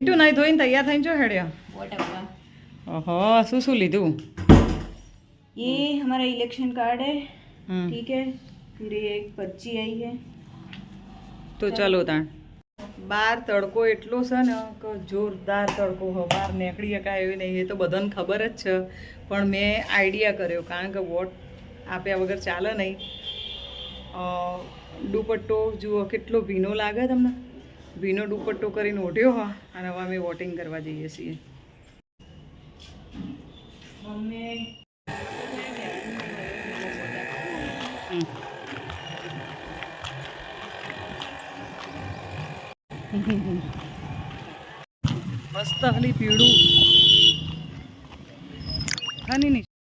મીઠું નહીં ધોઈને તૈયાર થઈને જો હેડ્યા वोट ઓહો શું લીધું ये हमारा इलेक्शन कार्ड है હમ ठीक है फिर ये एक पर्ची आई है તો ચાલો તાણ બાર તડકો એટલો છે ને કે જોરદાર તડકો હો બહાર નીકળી શકાય એવી નહીં એ તો બધાને ખબર જ છે પણ મેં આઈડિયા કર્યો કારણ કે વોટ આપ્યા વગર ચાલે નહીં દુપટ્ટો જુઓ કેટલો ભીનો લાગે તમને ભીનો દુપટ્ટો કરીને ઓઢ્યો હા અને હવે અમે વોટિંગ કરવા જઈએ છીએ મસ્ત હલી પીળું હા નહીં